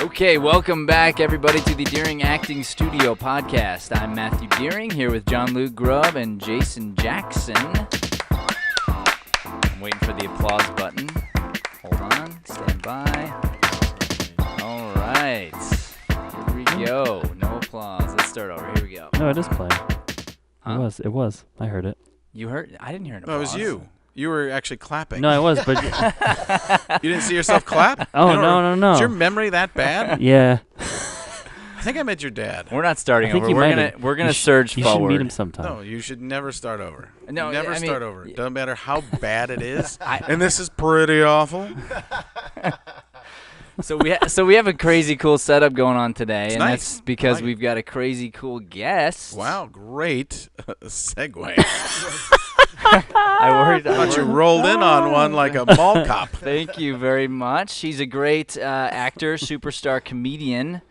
Okay, welcome back, everybody, to the Deering Acting Studio podcast. I'm Matthew Deering, here with John Luke Grubb and Jason Jackson. I'm waiting for the applause button. Hold on, stand by. All right, here we go. No applause. Let's start over. Here we go. No, it is playing. Huh? It was. I heard it. You heard? I didn't hear an applause. No, it was you. You were actually clapping. No, I was, but... You didn't see yourself clap? Oh, You don't no. Is your memory that bad? Yeah. I think I met your dad. We're not starting I think over. you We're might gonna have. we're gonna You surge you forward. should meet him sometime. No, you should never start over. No, never I mean, start over. Doesn't matter how bad it is. And this is pretty awful. So we have a crazy cool setup going on today, It's and nice. that's because Like it. we've got a crazy cool guest. Wow, great segue. I thought you rolled in on one like a mall cop. Thank you very much. He's a great actor, superstar comedian.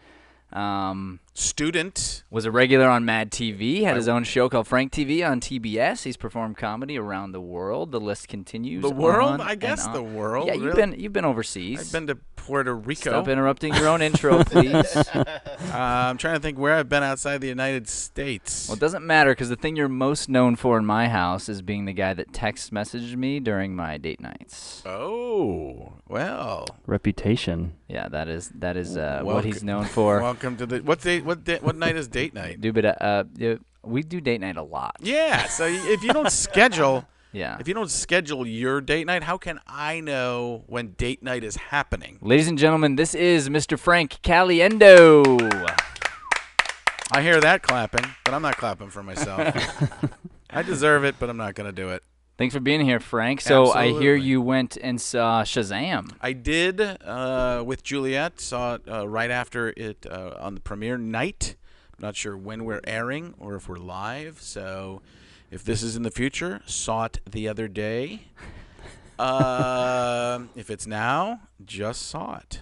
Student. Was a regular on MADtv. Had his own show called Frank TV on TBS. He's performed comedy around the world. The list continues. The world? on I guess and the on. world. Yeah, really? you've been overseas. I've been to Puerto Rico. Stop interrupting your own intro, please. I'm trying to think where I've been outside the United States. Well, it doesn't matter because the thing you're most known for in my house is being the guy that text messaged me during my date nights. Oh, well. Reputation. Yeah, that is what he's known for. Welcome to the what night is date night? We do date night a lot. Yeah, so if you don't schedule Yeah. if you don't schedule your date night, how can I know when date night is happening? Ladies and gentlemen, this is Mr. Frank Caliendo. I hear that clapping, but I'm not clapping for myself. I deserve it, but I'm not going to do it. Thanks for being here, Frank. So I hear Absolutely. you went and saw Shazam. I did with Juliet. Saw it right after it on the premiere night. I'm not sure when we're airing or if we're live. So if this is in the future, saw it the other day. If it's now, just saw it.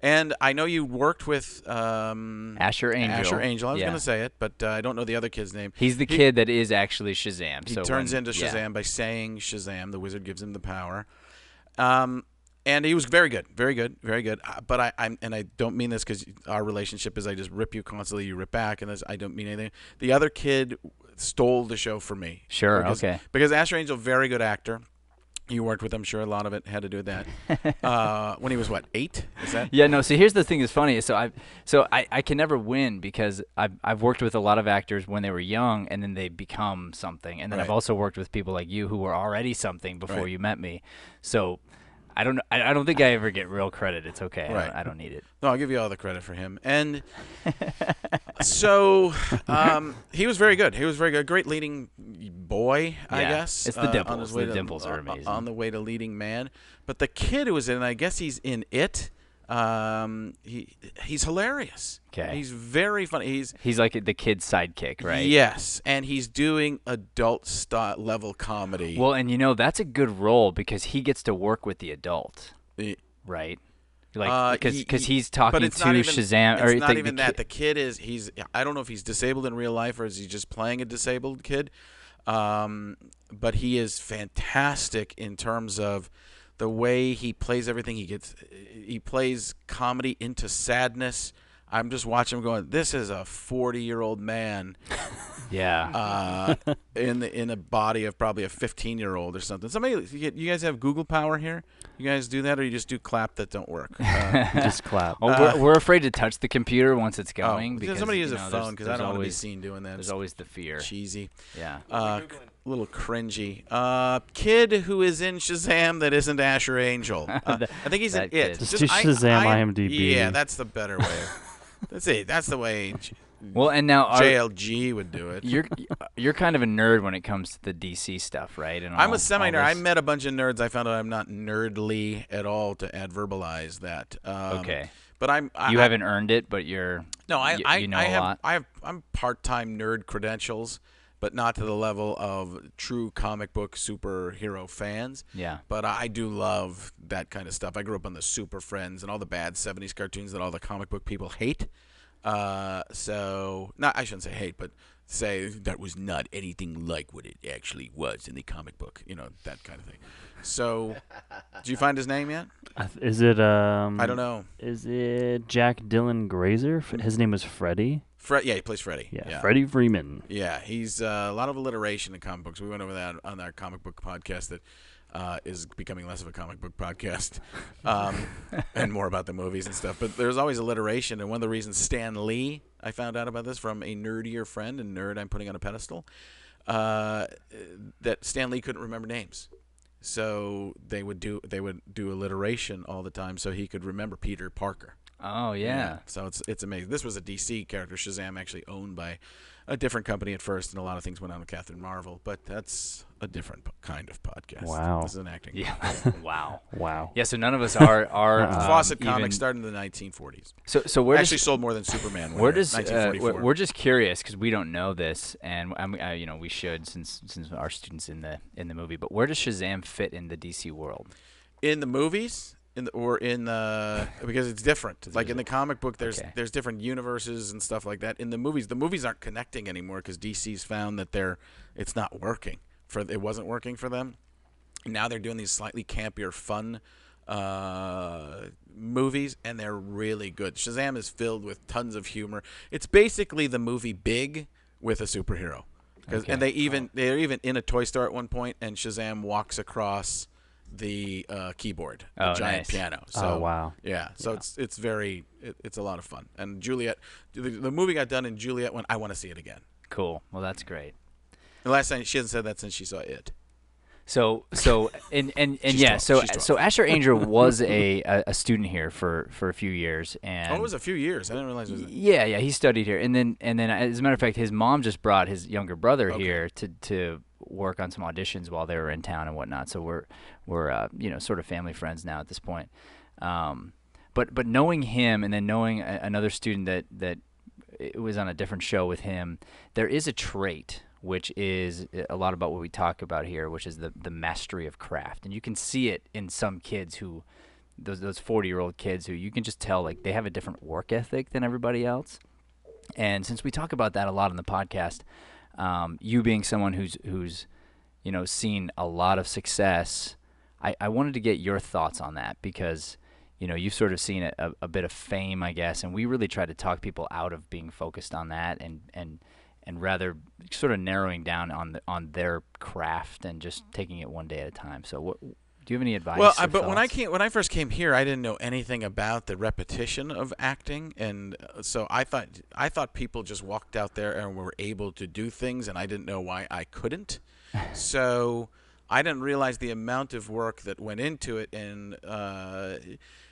And I know you worked with Asher Angel. Asher Angel. I was Yeah. going to say it, but I don't know the other kid's name. He's the kid that is actually Shazam. He so turns when- into yeah. Shazam by saying Shazam. The wizard gives him the power. And he was very good, very good, very good. But I don't mean this because our relationship is I just rip you constantly, you rip back, and I don't mean anything. The other kid stole the show for me. Sure, okay. Because Asher Angel, very good actor. You worked with him, sure. A lot of it had to do with that. When he was, 8? Is that? Yeah, no. So here's the thing that's funny. So I can never win because I've worked with a lot of actors when they were young and then they become something. And then I've Right. also worked with people like you who were already something before Right. you met me. So I don't think I ever get real credit. It's okay. Right. I don't need it. No, I'll give you all the credit for him. And so he was very good. He was very good. Great leading boy, I Yeah. guess. It's the dimples. On his way The dimples are amazing. On the way to leading man. But the kid who was in it, I guess he's in it. He's hilarious. Okay. He's very funny. He's like the kid's sidekick, right? Yes, and he's doing adult level comedy. Well, and that's a good role because he gets to work with the adult, right? Like because he's talking but to it's not even, Shazam. It's or not the even that. The kid he's I don't know if he's disabled in real life or is he just playing a disabled kid. But he is fantastic in terms of the way he plays everything. He plays comedy into sadness. I'm just watching him going, this is a 40-year-old man Yeah. in a body of probably a 15-year-old or something. You guys have Google Power here? You guys do that or you just do clap that don't work? Just clap. Oh, we're afraid to touch the computer once it's going. Because somebody use a there's- phone because I there's don't want to be always- seen doing that. There's always the fear. Cheesy. Yeah. A little cringy. Kid who is in Shazam that isn't Asher Angel. I think he's in that kid. it. Just do Shazam IMDb. Yeah, that's the better way. That's it. That's the way Well, and now JLG would do it. you're kind of a nerd when it comes to the DC stuff, right? And I'm all- a semi-nerd. all I this- met a bunch of nerds. I found out I'm not nerdly at all to adverbalize that. Okay. But You haven't earned it, but you're. No, you know a lot. I'm part-time nerd credentials, but not to the level of true comic book superhero fans. Yeah. But I do love that kind of stuff. I grew up on the Super Friends and all the bad 70s cartoons that all the comic book people hate. I shouldn't say hate, but say that was not anything like what it actually was in the comic book. You know, that kind of thing. So, did you find his name yet? Is it I don't know. Is it Jack Dylan Grazer? His name was Freddie. Yeah, he plays Freddy. Yeah, Freddie Freeman. Yeah, he's a lot of alliteration in comic books. We went over that on our comic book podcast that is becoming less of a comic book podcast and more about the movies and stuff. But there's always alliteration, and one of the reasons Stan Lee, I found out about this from a nerdier friend, and nerd I'm putting on a pedestal, that Stan Lee couldn't remember names. So they would do alliteration all the time so he could remember Peter Parker. Oh, yeah. So it's amazing. This was a DC character. Shazam actually owned by a different company at first, and a lot of things went on with Captain Marvel. But that's a different kind of podcast. Wow. This is an acting. Yeah. Wow. Wow. Yeah. So none of us are. Fawcett Comics started in the 1940s. So where actually sold more than Superman. Where does 1944. we're just curious because we don't know this, and we should since our students in the movie. But where does Shazam fit in the DC world? In the movies. Because it's different. Like in the comic book, there's different universes and stuff like that. In the movies aren't connecting anymore because DC's found that it's not working it wasn't working for them. Now they're doing these slightly campier, fun movies, and they're really good. Shazam is filled with tons of humor. It's basically the movie Big with a superhero. And they're even in a toy store at one point, and Shazam walks across the keyboard, the giant piano. So, wow. Yeah. So it's a lot of fun. And Juliet, the movie got done, and Juliet went, I want to see it again. Cool. Well, that's great. The last time she hasn't said that since she saw it. So Asher Angel was a student here for a few years, and it was a few years. I didn't realize it was. Yeah, he studied here, and then as a matter of fact, his mom just brought his younger brother here to work on some auditions while they were in town and whatnot. So we're sort of family friends now at this point. But knowing him and then knowing another student that it was on a different show with him, there is a trait which is a lot about what we talk about here, which is the mastery of craft. And you can see it in some kids who, those 40-year-old kids who you can just tell, like, they have a different work ethic than everybody else. And since we talk about that a lot on the podcast, you being someone who's seen a lot of success, I wanted to get your thoughts on that because, you've sort of seen a bit of fame, I guess, and we really try to talk people out of being focused on that and rather sort of narrowing down on their craft and just taking it one day at a time. So do you have any advice? Well, but when I first came here, I didn't know anything about the repetition of acting, and so I thought people just walked out there and were able to do things, and I didn't know why I couldn't. So I didn't realize the amount of work that went into it, and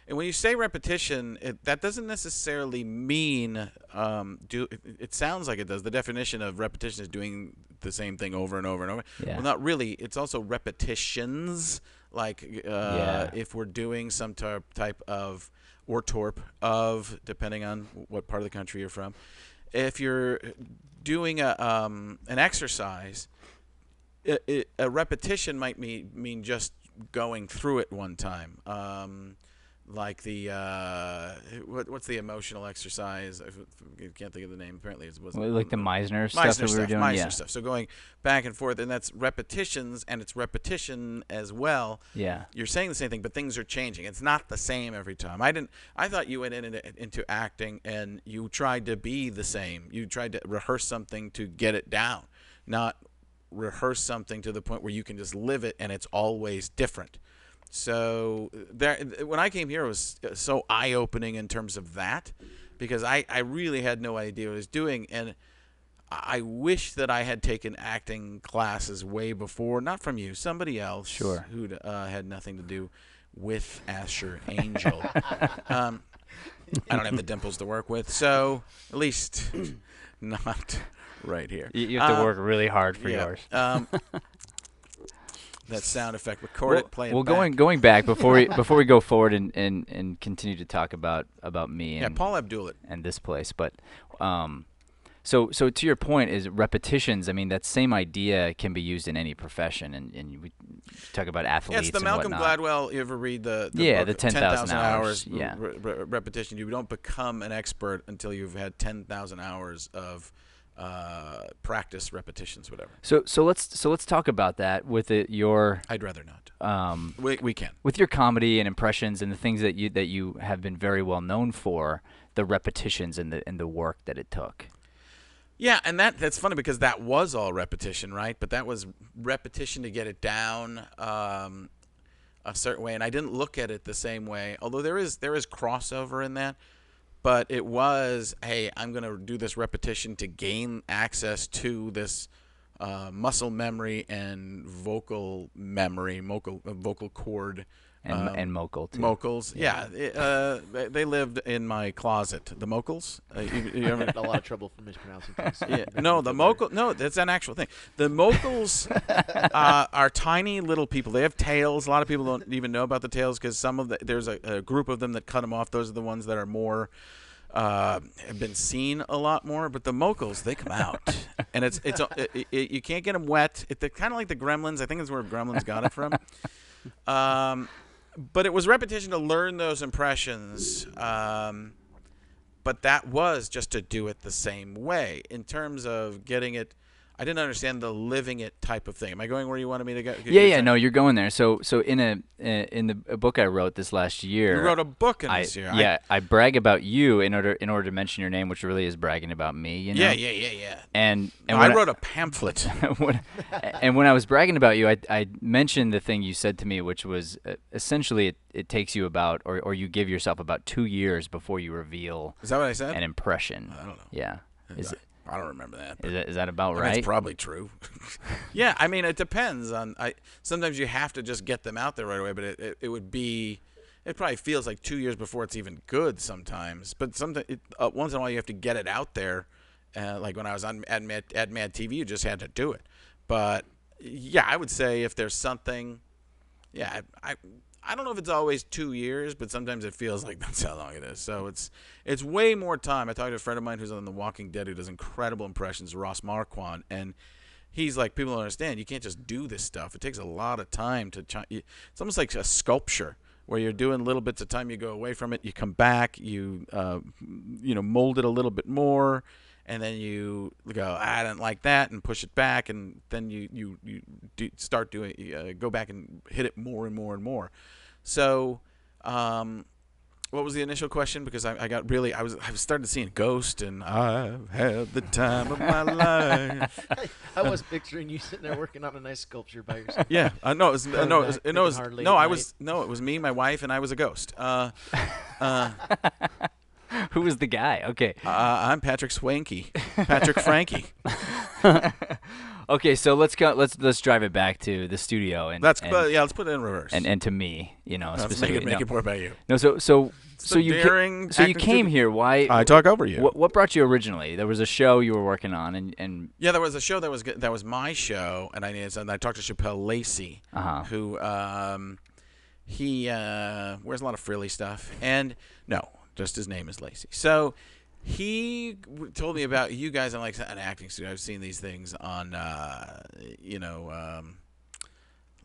when you say repetition, that doesn't necessarily mean it sounds like it does. The definition of repetition is doing the same thing over and over and over. Yeah. Well, not really. It's also repetitions. Like if we're doing some type of or torp of, depending on what part of the country you're from, if you're doing an exercise, a repetition might mean just going through it one time. Like the what's the emotional exercise? I can't think of the name. Apparently, it was like the Meisner stuff that we were doing. Meisner stuff. So going back and forth, and that's repetitions, and it's repetition as well. Yeah. You're saying the same thing, but things are changing. It's not the same every time. I thought you went into acting and you tried to be the same. You tried to rehearse something to get it down, not rehearse something to the point where you can just live it and it's always different. So when I came here, it was so eye-opening in terms of that, because I really had no idea what I was doing, and I wish that I had taken acting classes way before, not from you, somebody else who had nothing to do with Asher Angel. I don't have the dimples to work with, so at least not right here. You have to work really hard for yours. That sound effect, record it, play it. Well, back. going back before we go forward and continue to talk about me and Paul Abdul and this place, but so to your point is repetitions. I mean, that same idea can be used in any profession, and we talk about athletes. Yeah, it's the Malcolm Gladwell. You ever read the book, the 10,000 hours? Yeah. Repetition. You don't become an expert until you've had 10,000 hours of practice, repetitions, whatever. So let's talk about that with your. I'd rather not. We can. With your comedy and impressions and the things that you have been very well known for, the repetitions and the work that it took. Yeah, and that's funny because that was all repetition, right? But that was repetition to get it down a certain way, and I didn't look at it the same way. Although there is crossover in that, but it was, hey, I'm going to do this repetition to gain access to this muscle memory and vocal memory, vocal cord. And Mokel, too. Mokels, yeah. They lived in my closet. The Mokels? You ever... a lot of trouble for mispronouncing things. Yeah. No, that's an actual thing. The Mokels are tiny little people. They have tails. A lot of people don't even know about the tails because there's a group of them that cut them off. Those are the ones that are more have been seen a lot more. But the Mokels, they come out, and you can't get them wet. They're kind of like the Gremlins. I think that's where Gremlins got it from. But it was repetition to learn those impressions. But that was just to do it the same way. In terms of getting it, I didn't understand the living it type of thing. Am I going where you wanted me to go? Yeah. No, you're going there. So in a book I wrote this last year. You wrote a book in this year. Yeah, I brag about you in order to mention your name, which really is bragging about me. You know? Yeah. And I wrote a pamphlet. And when I was bragging about you, I mentioned the thing you said to me, which was essentially it takes you about, or you give yourself about 2 years before you reveal. Is that what I said? An impression. I don't know. Yeah. I don't remember that. Is that about right? It's probably true. Yeah, I mean, it depends on. Sometimes you have to just get them out there right away, but it would be. It probably feels like 2 years before it's even good sometimes. But sometimes once in a while you have to get it out there. Like when I was on at MADtv, you just had to do it. But yeah, I would say if there's something, yeah, I don't know if it's always 2 years, but sometimes it feels like that's how long it is. So it's way more time. I talked to a friend of mine who's on The Walking Dead who does incredible impressions, Ross Marquand, and he's like, people don't understand. You can't just do this stuff. It takes a lot of time to. It's almost like a sculpture where you're doing little bits of time. You go away from it, you come back, you mold it a little bit more, and then you go, I didn't like that, and push it back, and then you start doing, go back and hit it more and more and more. So, what was the initial question? Because I got really, I was starting seeing Ghost, and I've had the time of my life. I was picturing you sitting there working on a nice sculpture by yourself. Yeah, it was me, my wife, and I was a ghost. Who was the guy? Okay. I'm Patrick Swanky. Patrick Frankie. Okay, so let's drive it back to the studio and let's put it in reverse. And to me, specifically. Make it more about you. No, so you came here. Why? I talk over you. What brought you originally? There was a show you were working on, and yeah, there was a show that was my show, and I talked to Chappelle Lacey, who he wears a lot of frilly stuff, and no. Just his name is Lacey. So he told me about you guys on like an acting studio. I've seen these things on,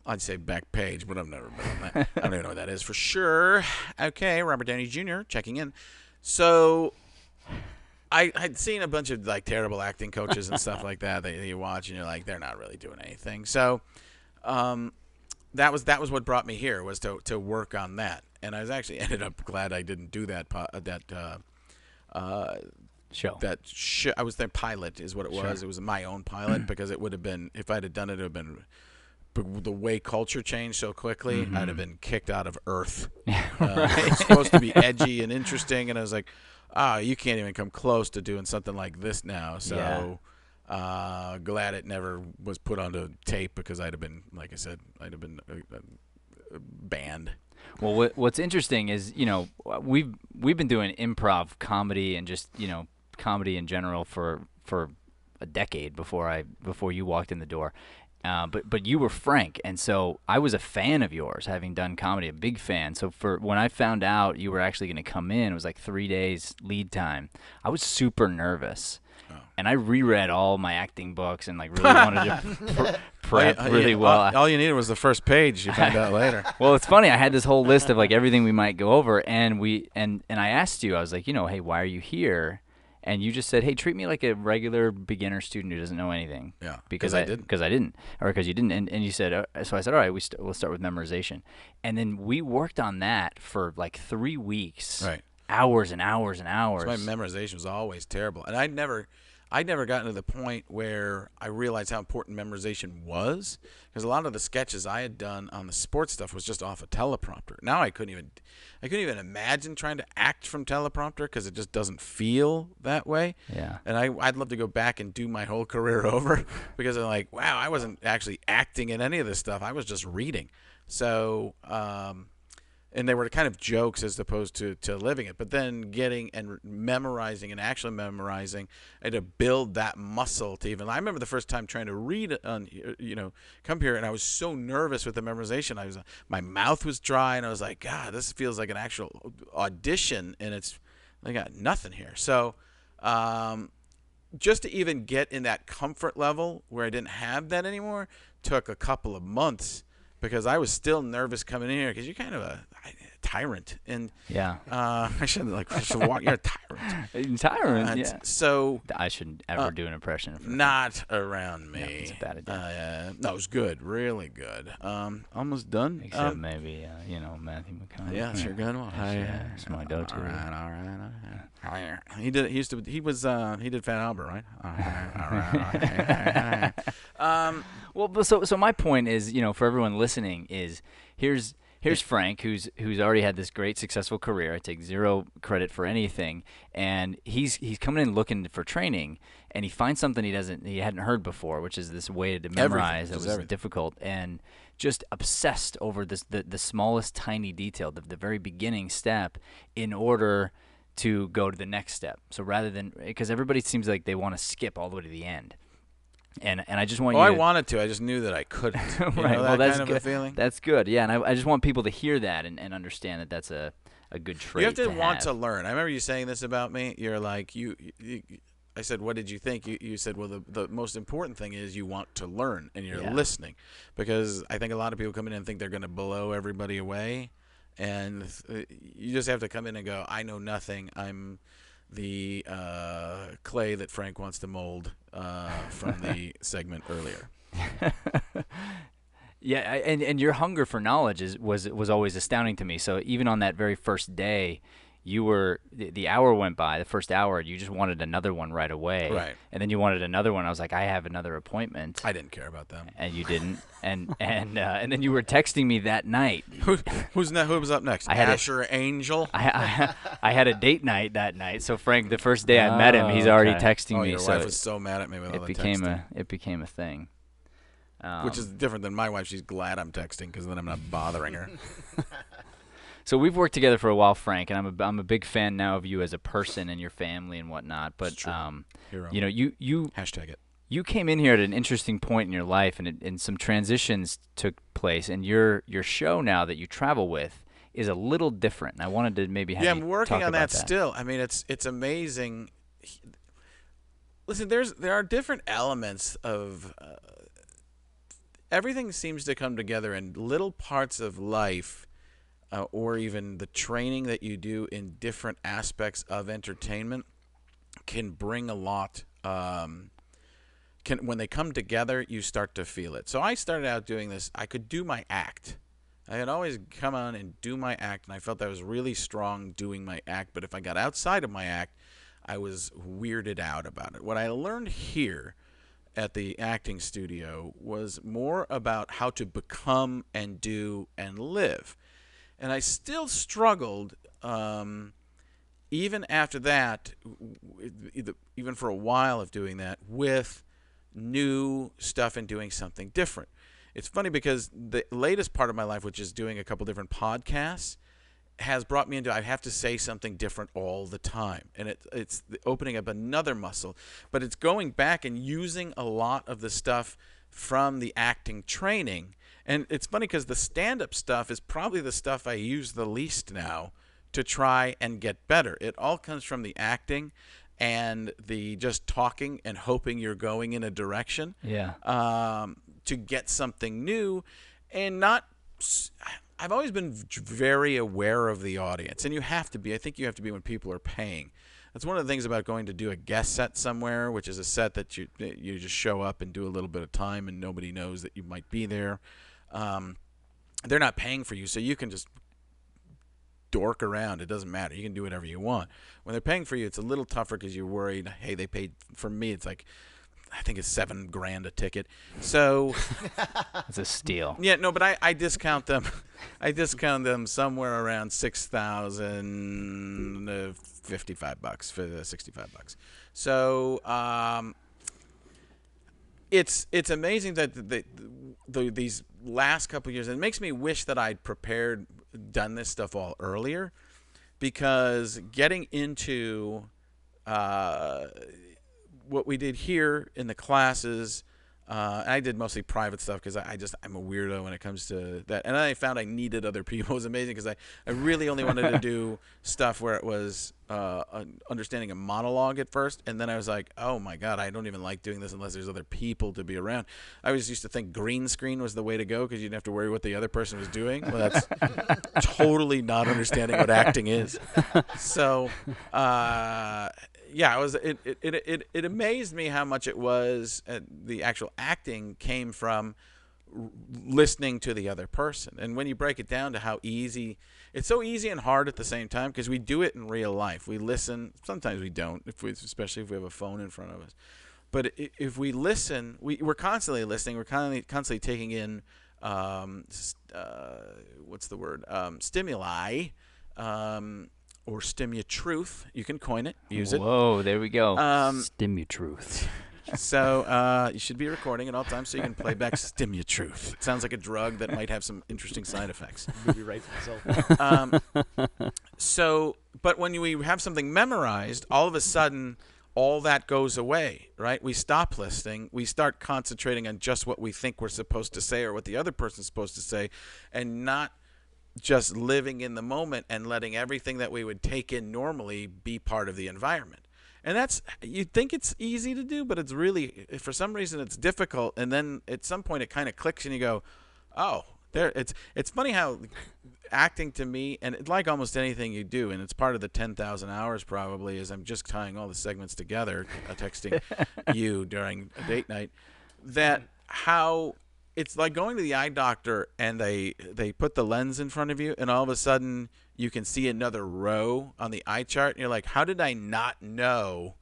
I'd say back page, but I've never been on that. I don't even know what that is for sure. Okay, Robert Downey Jr. checking in. So I'd seen a bunch of like terrible acting coaches and stuff like that you watch and you're like, they're not really doing anything. So that was what brought me here, was to work on that. And I was actually ended up glad I didn't do that show. I was their pilot, is what it was. Sure. It was my own pilot because it would have been, if I'd have done it, it would have been. But the way culture changed so quickly, I'd have been kicked out of Earth. Right. It was supposed to be edgy and interesting, and I was like, you can't even come close to doing something like this now. So glad it never was put onto tape because I'd have been, like I said, banned. Well, what's interesting is, we've been doing improv comedy and just, comedy in general for a decade before you walked in the door. But you were Frank, and so I was a fan of yours, having done comedy, a big fan. So when I found out you were actually going to come in, it was like 3 days lead time. I was super nervous. And I reread all my acting books and like really wanted to prep really well. All you needed was the first page. You found out later. Well, it's funny. I had this whole list of like everything we might go over, and I asked you. I was like, hey, why are you here? and you just said, "Hey, treat me like a regular beginner student who doesn't know anything." Yeah, because I didn't. Because I didn't, or because you didn't, and you said, so I said, "All right, we'll start with memorization," and then we worked on that for like 3 weeks, Right. hours and hours and hours. So my memorization was always terrible, and I'd never gotten to the point where I realized how important memorization was, because a lot of the sketches I had done on the sports stuff was just off a teleprompter. Now I couldn't even imagine trying to act from teleprompter because it just doesn't feel that way. Yeah. And I'd love to go back and do my whole career over because I'm like, wow, I wasn't actually acting in any of this stuff. I was just reading. So, and they were kind of jokes as opposed to living it. But then getting and memorizing and actually memorizing, I had to build that muscle to even. I remember the first time trying to read on, come here, and I was so nervous with the memorization. My mouth was dry, and I was like, God, this feels like an actual audition, and I got nothing here. So, just to even get in that comfort level where I didn't have that anymore took a couple of months. Because I was still nervous coming in here, because you're kind of a tyrant, and Yeah. I shouldn't you're a tyrant. Tyrant. Yeah. So I shouldn't ever do an impression of not around me. Yeah, it's a bad idea. No, it was good, really good. Almost done. Except maybe Matthew McConaughey. Yeah, that's your good one. It's my go-to. All right. He did Fat Albert, right? All right. Well, so my point is, for everyone listening, is here's Frank, who's already had this great successful career. I take zero credit for anything, and he's coming in looking for training, and he finds something he hadn't heard before, which is this way to memorize that was difficult, and just obsessed over the smallest tiny detail, the very beginning step, in order to go to the next step. So rather than, because everybody seems like they want to skip all the way to the end. And I just want you to... I wanted to. I just knew that I couldn't. Right. Well, that's kind of good. a feeling? That's good. Yeah, and I just want people to hear that and understand that that's a good trait. You have to want have. to learn. I remember you saying this about me. You're like, I said, what did you think? You said, well, the most important thing is you want to learn and you're listening. Because I think a lot of people come in and think they're going to blow everybody away. And you just have to come in and go, I know nothing. I'm the clay that Frank wants to mold from the segment earlier. Yeah, and your hunger for knowledge was always astounding to me. So even on that very first day, the hour went by, the first hour, you just wanted another one right away. Right. And then you wanted another one. I was like, I have another appointment. I didn't care about them. And you didn't. And then you were texting me that night. Who was up next? Asher Angel? I had a date night that night. So Frank, the first day I met him, he's already texting me. Your wife was so mad at me with all the texting. It became a thing. Which is different than my wife. She's glad I'm texting because then I'm not bothering her. So we've worked together for a while, Frank, and I'm a big fan now of you as a person and your family and whatnot. But Hero. you hashtag it. You came in here at an interesting point in your life, and some transitions took place. And your show now that you travel with is a little different. And I wanted to maybe have you I'm working talk on about that still. I mean, it's amazing. Listen, there are different elements of everything seems to come together in little parts of life. Or even the training that you do in different aspects of entertainment can bring a lot. When they come together, you start to feel it. So I started out doing this. I could do my act. I had always come on and do my act, and I felt I was really strong doing my act. But if I got outside of my act, I was weirded out about it. What I learned here at the acting studio was more about how to become and do and live. And I still struggled, even after that, even for a while of doing that, with new stuff and doing something different. It's funny because the latest part of my life, which is doing a couple different podcasts, has brought me into I have to say something different all the time. And it's opening up another muscle. But it's going back and using a lot of the stuff from the acting training. And it's funny because the stand-up stuff is probably the stuff I use the least now to try and get better. It all comes from the acting and the just talking and hoping you're going in a direction to get something new. And I've always been very aware of the audience. And you have to be. I think you have to be when people are paying. That's one of the things about going to do a guest set somewhere, which is a set that you just show up and do a little bit of time and nobody knows that you might be there. They're not paying for you, so you can just dork around. It doesn't matter. You can do whatever you want. When they're paying for you, it's a little tougher because you're worried. Hey, they paid for me. It's like, I think it's $7,000 a ticket. So It's a steal. yeah, no, but I discount them. I discount them somewhere around $6,055 for the $65. So it's amazing that these last couple of years, and it makes me wish that I'd done this stuff all earlier, because getting into what we did here in the classes, I did mostly private stuff because I'm a weirdo when it comes to that. And I found I needed other people. It was amazing because I really only wanted to do stuff where it was understanding a monologue at first. And then I was like, oh my God, I don't even like doing this unless there's other people to be around. I always used to think green screen was the way to go because you didn't have to worry what the other person was doing. Well, that's totally not understanding what acting is. So, yeah, it amazed me how much it was. The actual acting came from listening to the other person, and when you break it down to how easy, it's so easy and hard at the same time because we do it in real life. We listen. Sometimes we don't, especially if we have a phone in front of us. But if we listen, we're constantly listening. We're constantly taking in what's the word? Stimuli. Or Stimu-Truth. You can coin it. Use it. Whoa, there we go. Stimu-Truth. So you should be recording at all times so you can play back Stimu-Truth. It sounds like a drug that might have some interesting side effects. Movie rights itself. But when we have something memorized, all of a sudden, all that goes away, right? We stop listening. We start concentrating on just what we think we're supposed to say or what the other person's supposed to say, and not just living in the moment and letting everything that we would take in normally be part of the environment. And you'd think it's easy to do, but it's really, for some reason, it's difficult. And then at some point it kind of clicks and you go, oh, there. It's funny how acting to me, and it's like almost anything you do, and it's part of the 10,000 hours probably, is I'm just tying all the segments together, texting you during a date night, that how it's like going to the eye doctor and they put the lens in front of you and all of a sudden you can see another row on the eye chart and you're like, how did I not know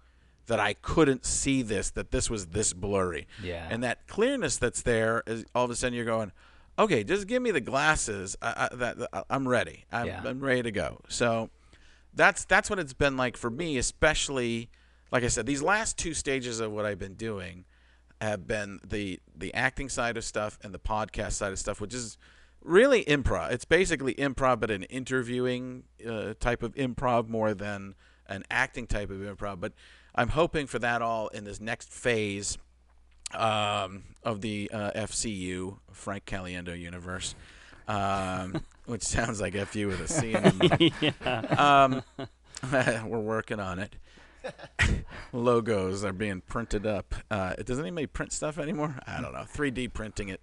that I couldn't see this, that this was this blurry? Yeah. And that clearness that's there is all of a sudden you're going, okay, just give me the glasses. I'm ready. I'm ready to go. So that's what it's been like for me, especially, like I said, these last two stages of what I've been doing have been the acting side of stuff and the podcast side of stuff, which is really improv. It's basically improv, but an interviewing type of improv more than an acting type of improv. But I'm hoping for that all in this next phase of the FCU, Frank Caliendo universe, which sounds like FU with a C in the name. We're working on it. Logos are being printed up. Does anybody print stuff anymore? I don't know. 3D printing it.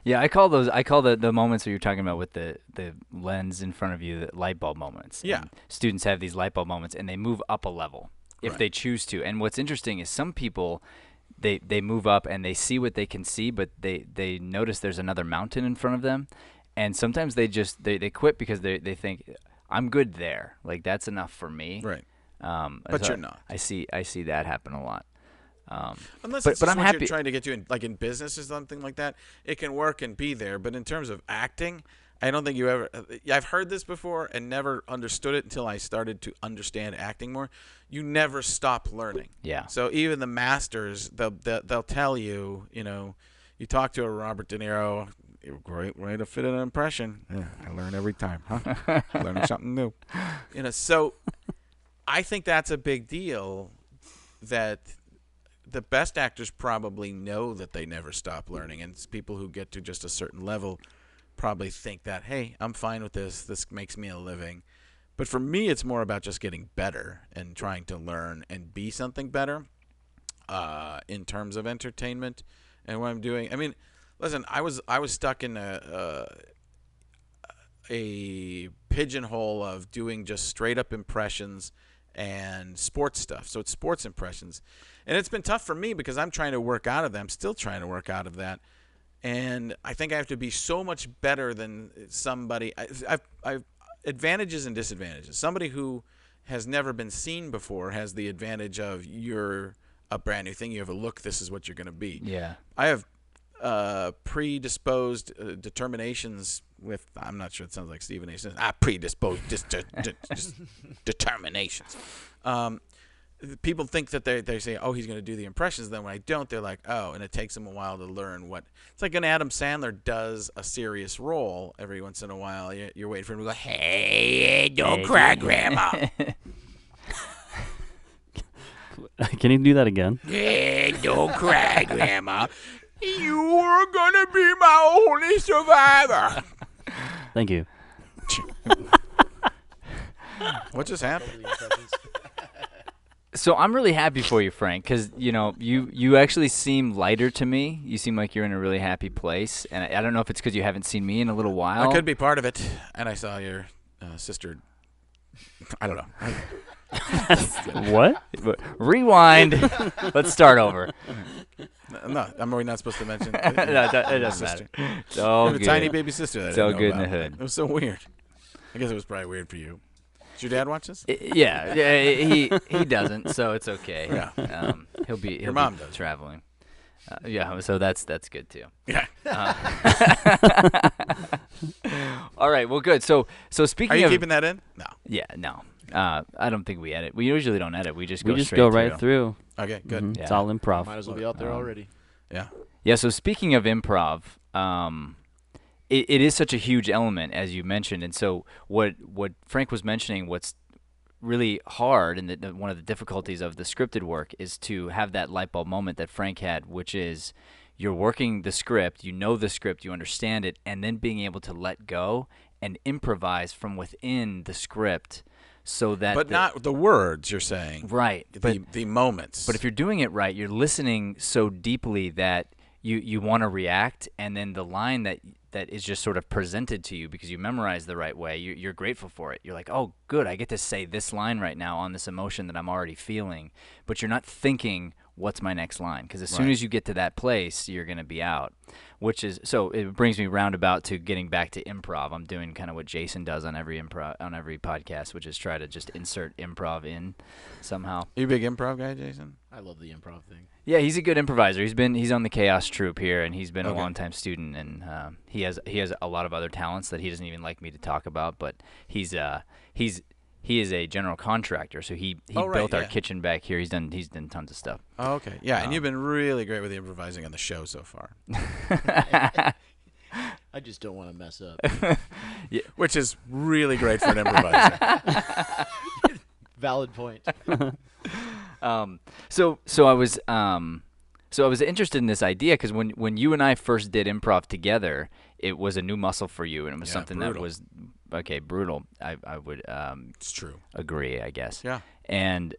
Yeah, I call the moments that you're talking about with the lens in front of you, the light bulb moments. Yeah. And students have these light bulb moments and they move up a level if they choose to. And what's interesting is some people, they move up and they see what they can see, but they notice there's another mountain in front of them. And sometimes they quit because they think, I'm good there. Like, that's enough for me. Right. But you're not. I see that happen a lot. Unless but it's just I'm what happy. you're trying to get you in, like in business or something like that, it can work and be there. But in terms of acting, I don't think you ever. I've heard this before and never understood it until I started to understand acting more. You never stop learning. Yeah. So even the masters, they'll tell you, you talk to a Robert De Niro. Great way to fit an impression. Yeah, I learn every time, huh? Learning something new. So I think that's a big deal, that the best actors probably know that they never stop learning, and it's people who get to just a certain level probably think that, hey, I'm fine with this. This makes me a living. But for me, it's more about just getting better and trying to learn and be something better in terms of entertainment and what I'm doing. I mean, listen, I was stuck in a pigeonhole of doing just straight up impressions and sports stuff. So it's sports impressions. And it's been tough for me because I'm trying to work out of that. I'm still trying to work out of that. And I think I have to be so much better than somebody. I've advantages and disadvantages. Somebody who has never been seen before has the advantage of you're a brand new thing. You have a look. This is what you're going to be. Yeah. I have predisposed determinations with, I'm not sure it sounds like Stephen A. says, predisposed determinations. People think that they say, oh, he's going to do the impressions. Then when I don't, they're like, oh, and it takes them a while to learn what. It's like when Adam Sandler does a serious role every once in a while. You're waiting for him to go, hey, don't cry, Grandma. Can you do that again? Hey, don't cry, Grandma. You are going to be my only survivor. Thank you. What just happened? Totally impressions. So I'm really happy for you, Frank, because you actually seem lighter to me. You seem like you're in a really happy place, and I don't know if it's because you haven't seen me in a little while. That could be part of it. And I saw your sister. I don't know. What? Rewind. Let's start over. No, am I not supposed to mention? No, it doesn't matter. It's all I have a good. tiny baby sister. That I It's all didn't know good in the about. hood. It was so weird. I guess it was probably weird for you. Does your dad watch this? Yeah, he doesn't, so it's okay. Yeah. He'll be Your mom does. traveling. Yeah, so that's good too. Yeah. All right, well, good. So speaking Are you of, keeping that in? No. yeah, no, I don't think we edit. We usually don't edit. We just go straight go right through. Okay, good. Mhm. Yeah. It's all improv. Might as well be out there already. Yeah. Yeah. So speaking of improv, it is such a huge element, as you mentioned, and so what Frank was mentioning, what's really hard and one of the difficulties of the scripted work is to have that light bulb moment that Frank had, which is you're working the script, you know the script, you understand it, and then being able to let go and improvise from within the script so that But not the words, you're saying. right. The moments. But if you're doing it right, you're listening so deeply that you want to react, and then the line that is just sort of presented to you because you memorize the right way, you're grateful for it. You're like, oh, good, I get to say this line right now on this emotion that I'm already feeling. But you're not thinking, what's my next line? Because as soon as you get to that place, you're going to be out. Which is, so it brings me roundabout to getting back to improv. I'm doing kind of what Jason does on every podcast, which is try to just insert improv in somehow. You a big improv guy, Jason? I love the improv thing. Yeah, he's a good improviser. He's on the Chaos troupe here, and he's been a Okay. longtime student, and he has a lot of other talents that he doesn't even like me to talk about. But he is a general contractor, so he built our kitchen back here. He's done tons of stuff. Oh, okay. Yeah, and you've been really great with the improvising on the show so far. I just don't want to mess up. Which is really great for an improviser. Valid point. So I was interested in this idea because when you and I first did improv together, it was a new muscle for you, and it was something that brutal. was brutal. I would It's true. agree, I guess. Yeah. And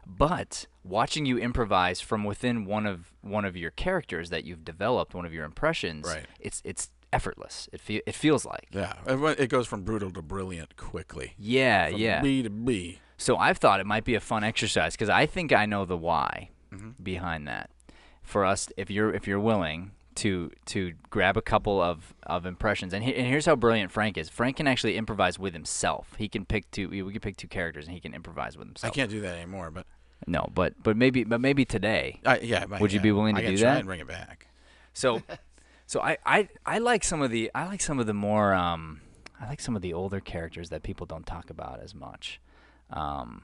but watching you improvise from within one of your characters that you've developed, one of your impressions, Right. it's effortless. It feels like. Yeah. It goes from brutal to brilliant quickly. Yeah, From yeah. B to B. So I've thought it might be a fun exercise because I think I know the why behind that. For us, if you're willing to grab a couple of impressions, and here's how brilliant Frank is. Frank can actually improvise with himself. He can pick two. We can pick two characters, and he can improvise with I himself. can't do that anymore, but No, but maybe today. yeah. Would you be willing to I can do try that? and bring it back. So I like some of the more I like some of the older characters that people don't talk about as much. I'm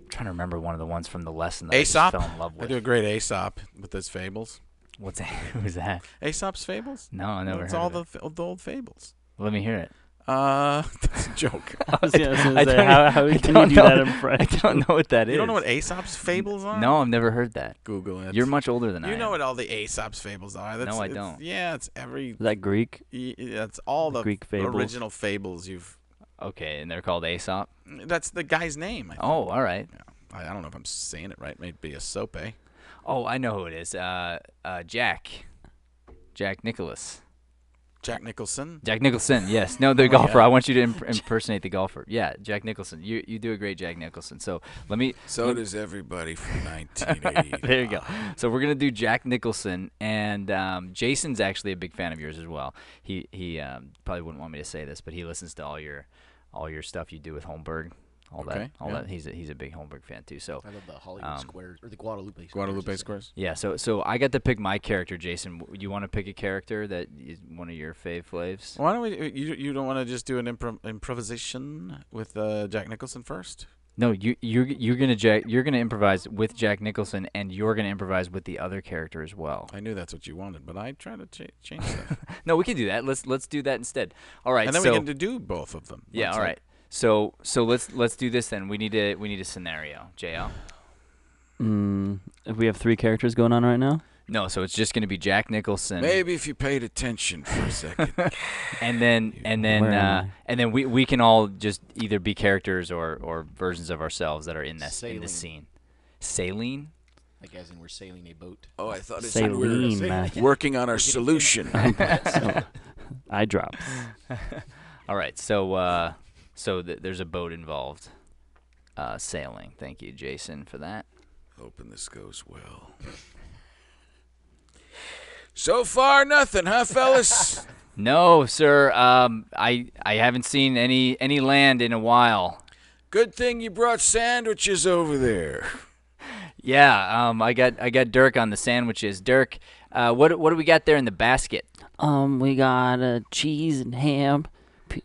trying to remember one of the ones from the lesson that Aesop. I just fell in love I with. do a great Aesop with his fables. What's that? Who's that? Aesop's fables? No, I never It's heard all of it. the old fables. Let me hear it. That's a joke. I was gonna say, I don't- how I can you don't do know- that I impression? don't know what that is. You don't know what Aesop's fables are? No, I've never heard that. Google it. You're much older than I am. You know what all the Aesop's fables are. No, I it's- don't. Yeah, it's every. Is that Greek? That's all the Greek fables? original fables you've. Okay, and they're called Aesop. That's the guy's name. I think. Oh, all right. I don't know if I'm saying it right. Maybe a sope. Oh, I know who it is. Jack Nicholas. Jack Nicholson. Jack Nicholson, yes. No, the golfer. I want you to impersonate the golfer. Yeah, Jack Nicholson. You do a great Jack Nicholson. So let me. So does everybody from 1980. There you go. So we're gonna do Jack Nicholson, and Jason's actually a big fan of yours as well. He probably wouldn't want me to say this, but he listens to all your stuff you do with Holmberg. All that. He's a big Holmberg fan too. So I love the Hollywood Squares or the Guadalupe Squares. Guadalupe Squares. yeah. So I got to pick my character, Jason. You want to pick a character that is one of your faves? Why don't we? You don't want to just do an improvisation with Jack Nicholson first? No, you're gonna improvise with Jack Nicholson, and you're gonna improvise with the other character as well. I knew that's what you wanted, but I try to change stuff. No, we can do that. Let's do that instead. All right. And then so, we can do both of them. Yeah. All right. So let's do this then. We need a scenario. JL. If we have 3 characters going on right now. No, so it's just going to be Jack Nicholson. Maybe if you paid attention for a second. and then we can all just either be characters or versions of ourselves that are in the scene. Sailing. Like as in we're sailing a boat. Oh, I thought Saline. working on our solution. I dropped. All right. So there's a boat involved. Sailing. Thank you, Jason, for that. Hoping this goes well. So far, nothing, huh, fellas? No, sir. I haven't seen any land in a while. Good thing you brought sandwiches over there. Yeah. I got Dirk on the sandwiches. Dirk, what do we got there in the basket? We got cheese and ham,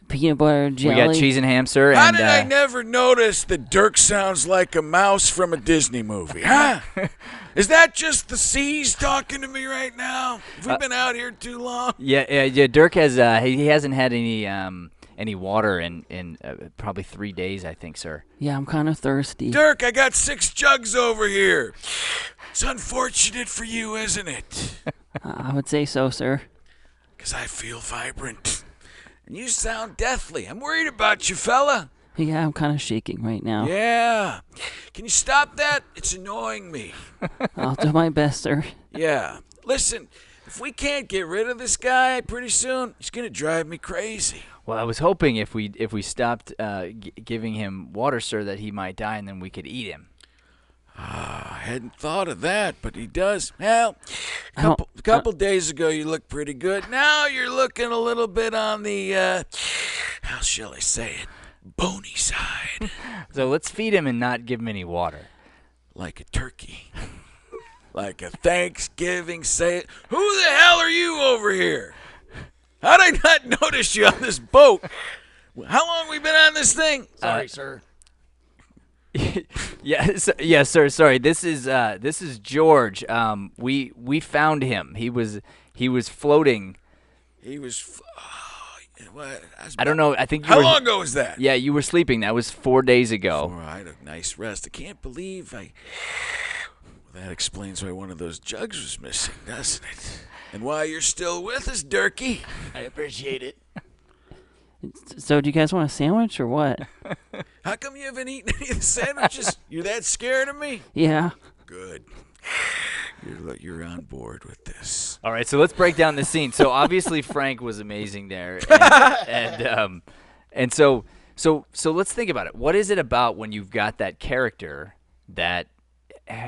peanut butter and jelly. We got cheese and ham, sir. How and, did I never notice that Dirk sounds like a mouse from a Disney movie, huh? Is that just the seas talking to me right now? Have we been out here too long? Yeah. Dirk has he hasn't had any water in probably 3 days, I think, sir. Yeah, I'm kind of thirsty. Dirk, I got 6 jugs over here. It's unfortunate for you, isn't it? I would say so, sir. Because I feel vibrant. And you sound deathly. I'm worried about you, fella. Yeah, I'm kind of shaking right now. Yeah. Can you stop that? It's annoying me. I'll do my best, sir. Yeah. Listen, if we can't get rid of this guy pretty soon, he's going to drive me crazy. Well, I was hoping if we stopped giving him water, sir, that he might die, and then we could eat him. I hadn't thought of that, but he does. Well, a couple days ago you looked pretty good. Now you're looking a little bit on the, how shall I say it, bony side. So let's feed him and not give him any water. Like a turkey. Like a Thanksgiving say. Who the hell are you over here? How'd I not notice you on this boat? How long we been on this thing? Sorry, sir. Yes, sir. Sorry. This is George. We found him. He was floating. He was. What? I don't know. I think. How long ago was that? Yeah, you were sleeping. That was 4 days ago. All right, a nice rest. I can't believe that explains why one of those jugs was missing, doesn't it? And why you're still with us, Durkee. I appreciate it. So do you guys want a sandwich or what? How come you haven't eaten any of the sandwiches? You're that scared of me? Yeah. Good. You're on board with this. All right, so let's break down the scene. So obviously Frank was amazing there, and so let's think about it. What is it about when you've got that character that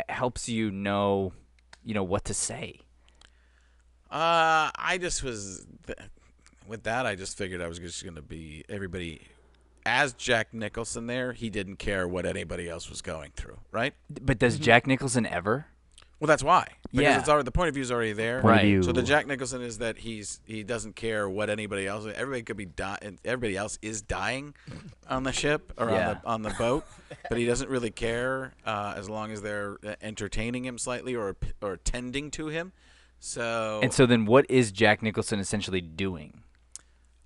helps you know what to say? I just was with that. I just figured I was just going to be everybody. As Jack Nicholson there, he didn't care what anybody else was going through, right? But does Jack Nicholson ever? Well, that's why. Because Yeah. it's already, the point of view is already there. Right. So the Jack Nicholson is that he doesn't care what anybody else. Everybody could be dying. Everybody else is dying on the ship or on the boat, but he doesn't really care as long as they're entertaining him slightly or tending to him. So then, what is Jack Nicholson essentially doing?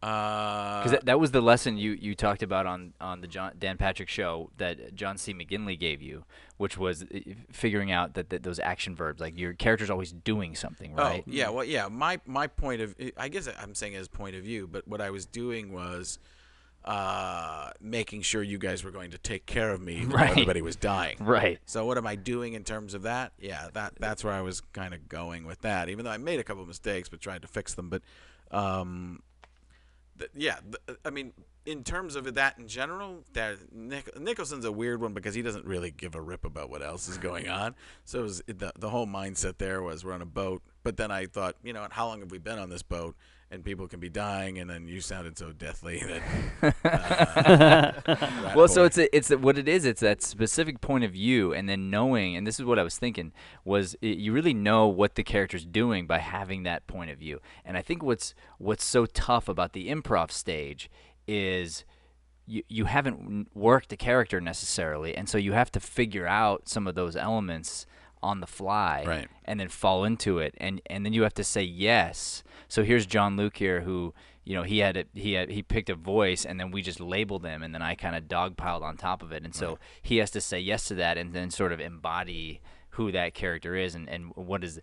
Because that was the lesson you talked about on the Dan Patrick show that John C. McGinley gave you, which was figuring out that those action verbs, like your character's always doing something, right? Oh, yeah. Well, yeah. My point of, I guess I'm saying his point of view, but what I was doing was making sure you guys were going to take care of me when everybody was dying. Right. So what am I doing in terms of that? Yeah, that's where I was kind of going with that. Even though I made a couple of mistakes, but tried to fix them. But I mean, in terms of that in general, that Nicholson's a weird one because he doesn't really give a rip about what else is going on. So the whole mindset there was we're on a boat. But then I thought, how long have we been on this boat? And people can be dying, and then you sounded so deathly that. Well, so it's what it is. It's that specific point of view, and then knowing. And this is what I was thinking was you really know what the character's doing by having that point of view. And I think what's so tough about the improv stage is you haven't worked a character necessarily, and so you have to figure out some of those elements on the fly, right, and then fall into it, and then you have to say yes. So here's John Luke here, who he picked a voice, and then we just labeled him, and then I kind of dogpiled on top of it, and so he has to say yes to that, and then sort of embody who that character is, and what is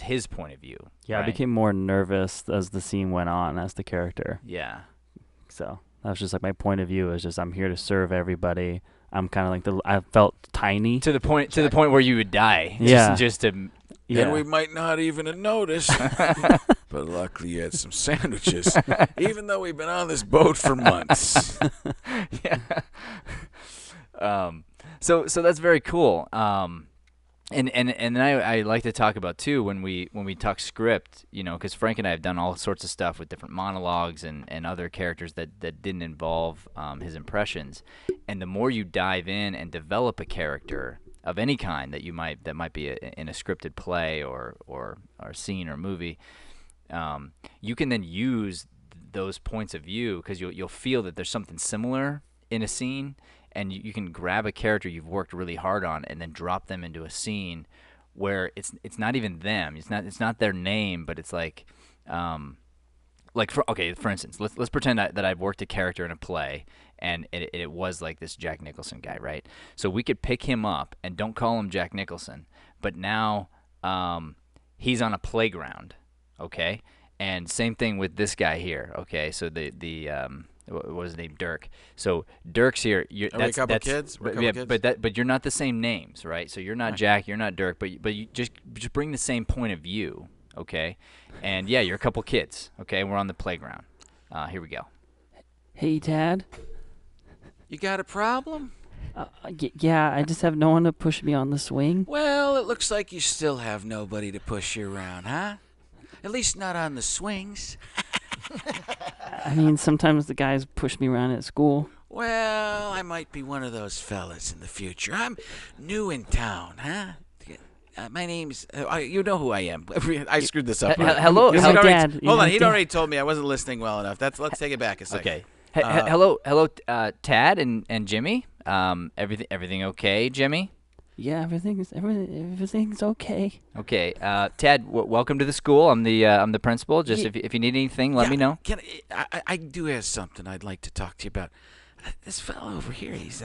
his point of view. Yeah, right? I became more nervous as the scene went on as the character. Yeah. So that was just like my point of view is just I'm here to serve everybody. I'm kind of like I felt tiny to the point where you would die. Yeah. Just to. Yeah. And we might not even have noticed. But luckily you had some sandwiches, even though we've been on this boat for months. Yeah. So that's very cool. And I like to talk about too when we talk script, because Frank and I have done all sorts of stuff with different monologues and other characters that didn't involve his impressions. And the more you dive in and develop a character of any kind that might be in a scripted play or scene or movie, you can then use those points of view because you'll feel that there's something similar in a scene. And you can grab a character you've worked really hard on and then drop them into a scene where it's not even them. It's not their name, but it's for instance, let's pretend that I've worked a character in a play and it was like this Jack Nicholson guy, right? So we could pick him up and don't call him Jack Nicholson, but now he's on a playground, okay? And same thing with this guy here, okay? So what was his name? Dirk. So Dirk's here. Are we a couple kids? But you're not the same names, right? So you're not Jack, you're not Dirk, but you just bring the same point of view, okay? And yeah, you're a couple kids, okay? We're on the playground. Here we go. Hey, Dad. You got a problem? Yeah, I just have no one to push me on the swing. Well, it looks like you still have nobody to push you around, huh? At least not on the swings. I mean, sometimes the guys push me around at school. Well, I might be one of those fellas in the future. I'm new in town, huh? My name's... you know who I am. I screwed this up. Hello. You're my dad. Hold on. He'd already told me I wasn't listening well enough. Let's take it back a second. Okay. Hello, Tad and Jimmy. Everything okay, Jimmy? Yeah, everything's okay. Okay, Tad, welcome to the school. I'm the principal. Just if you need anything, let me know. I do have something I'd like to talk to you about. This fellow over here, he's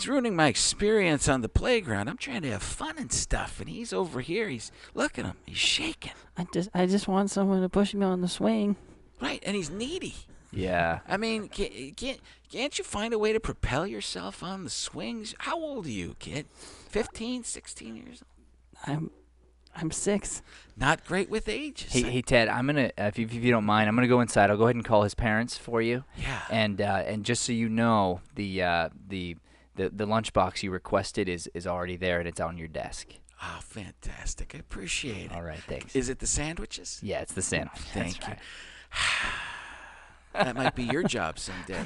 ruining my experience on the playground. I'm trying to have fun and stuff, and he's over here. Look at him. He's shaking. I just want someone to push me on the swing. Right, and he's needy. Yeah. I mean, can't you find a way to propel yourself on the swings? How old are you, kid? 15, 16 years old? I'm 6. Not great with age. Hey, Ted, I'm gonna if you don't mind, I'm gonna go inside. I'll go ahead and call his parents for you. Yeah. And just so you know, the lunchbox you requested is already there and it's on your desk. Oh, fantastic! I appreciate it. All right, thanks. Is it the sandwiches? Yeah, it's the sandwich. Thank you. That might be your job someday.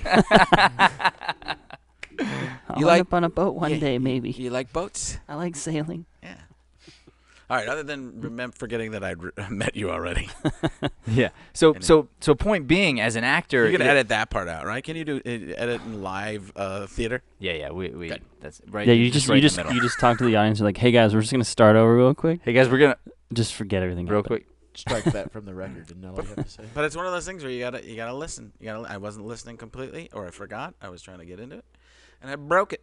I'll end up on a boat one day, maybe. You like boats? I like sailing. Yeah. All right. Other than forgetting that I'd met you already. Yeah. So point being, as an actor, you're gonna edit that part out, right? Can you do edit in live theater? Yeah. We Good. That's right. Yeah, you just talk to the audience. You're like, hey guys, we're just gonna start over real quick. Hey guys, we're gonna just forget everything real quick. Strike that from the record and all you have to say. But it's one of those things where you gotta listen. I wasn't listening completely, or I forgot. I was trying to get into it, and I broke it.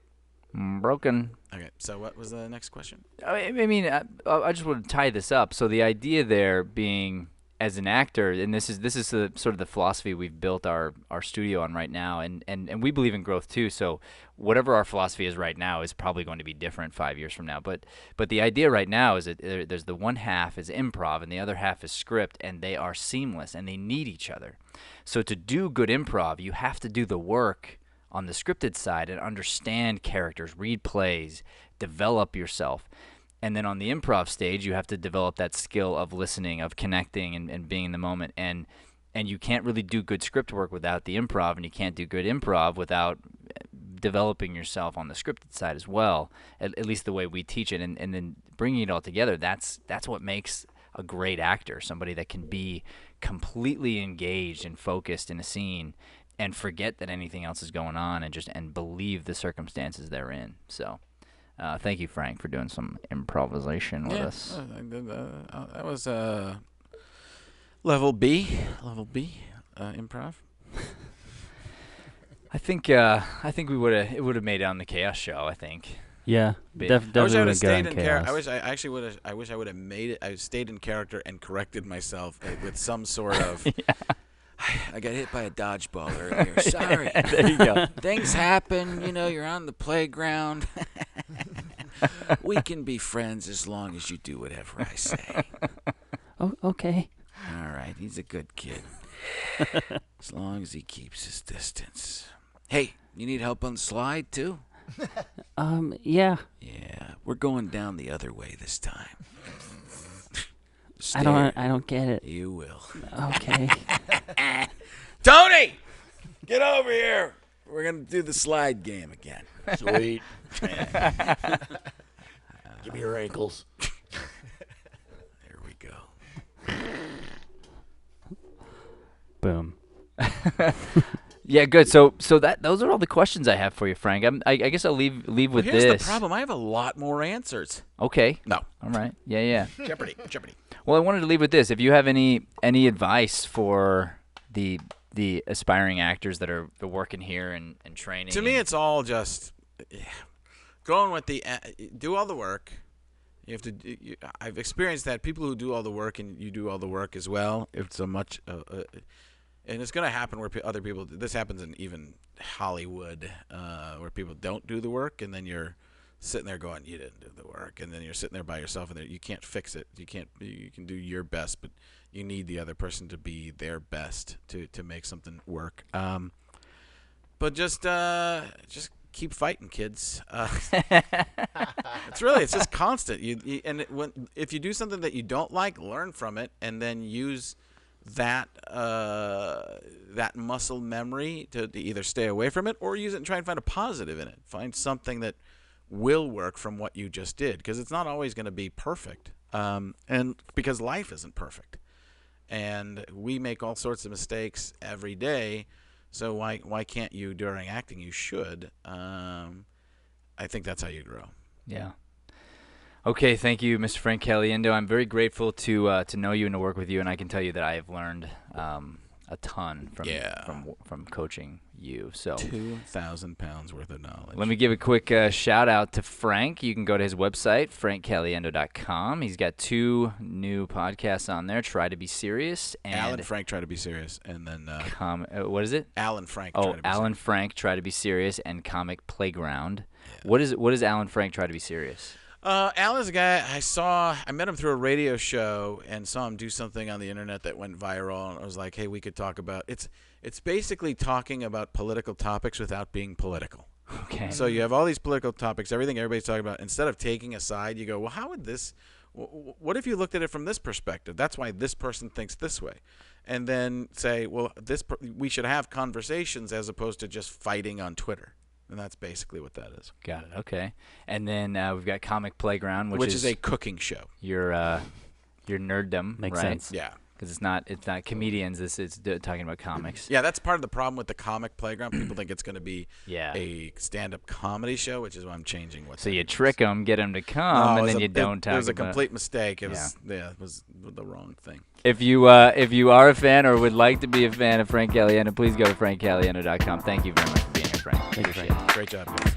Broken. Okay. So what was the next question? I mean, I just want to tie this up. So the idea there being, as an actor, and this is the sort of the philosophy we've built our studio on right now, and we believe in growth too. So whatever our philosophy is right now is probably going to be different 5 years from now. But the idea right now is that there's the one half is improv and the other half is script, and they are seamless and they need each other. So to do good improv, you have to do the work on the scripted side and understand characters, read plays, develop yourself. And then on the improv stage, you have to develop that skill of listening, of connecting, and being in the moment. And you can't really do good script work without the improv, and you can't do good improv without developing yourself on the scripted side as well, at least the way we teach it. And then bringing it all together, that's what makes a great actor, somebody that can be completely engaged and focused in a scene and forget that anything else is going on and believe the circumstances they're in. So... thank you, Frank, for doing some improvisation with us. That was level B improv. I think we would have made it on the Chaos Show. I think. Yeah, definitely. I wish I would have stayed stayed in character. I wish I would have made it. I stayed in character and corrected myself with some sort of. Yeah. I got hit by a dodgeball earlier. Sorry. There you go. Things happen. You're on the playground. We can be friends as long as you do whatever I say. Oh, okay. All right, he's a good kid. As long as he keeps his distance. Hey, you need help on the slide too? Yeah. Yeah, we're going down the other way this time. I don't get it. You will. Okay. Tony, get over here. We're gonna do the slide game again. Sweet. Give me your ankles. There we go. Boom. Yeah, good. So those are all the questions I have for you, Frank. I guess I'll leave with Here's this. the problem. I have a lot more answers. Okay. No. All right. Yeah. Jeopardy. Well, I wanted to leave with this. If you have any advice for the aspiring actors that are working here and training. To me, it's all just going with the do all the work. You have to. I've experienced that people who do all the work and you do all the work as well. It's a much, and it's going to happen where other people. This happens in even Hollywood, where people don't do the work, and then you're sitting there going, "You didn't do the work," and then you're sitting there by yourself, and you can't fix it. You can't. You can do your best, but you need the other person to be their best to make something work. But just keep fighting, kids. It's just constant. If you do something that you don't like, learn from it, and then use that muscle memory to either stay away from it or use it and try and find a positive in it. Find something that will work from what you just did, because it's not always going to be perfect, and because life isn't perfect, and we make all sorts of mistakes every day. So why can't you during acting? You should. I think that's how you grow. Yeah. Okay, thank you, Mr. Frank Caliendo. I'm very grateful to know you and to work with you, and I can tell you that I have learned a ton from coaching you. So 2,000 pounds worth of knowledge. Let me give a quick shout out to Frank. You can go to his website, frankcaliendo.com. He's got 2 new podcasts on there. Try to Be Serious and Alan Frank, Try to Be Serious, and then what is it? Alan Frank. Oh, Try to Be Alan Serious. Frank, Try to Be Serious, and Comic Playground. Yeah. What is Alan Frank, Try to Be Serious? Alan's a guy I met him through a radio show and saw him do something on the internet that went viral, and I was like, hey, we could talk about it's basically talking about political topics without being political. Okay. So you have all these political topics, everything everybody's talking about. Instead of taking a side, you go, well, what if you looked at it from this perspective? That's why this person thinks this way. And then say, well, we should have conversations as opposed to just fighting on Twitter. And that's basically what that is. Got it. Okay. And then we've got Comic Playground, which is a cooking show. Your nerddom, Makes right? sense. Yeah. Because it's not comedians. It's talking about comics. Yeah, that's part of the problem with the Comic Playground. People think it's going to be Yeah. a stand-up comedy show, which is why I'm changing what. So you trick them, get them to come, and then you don't talk about it. It was a complete mistake. It was the wrong thing. If you are a fan or would like to be a fan of Frank Caliendo, please go to frankcaliendo.com. Thank you very much for being here, Frank. Thank you, Frank. Great job, guys.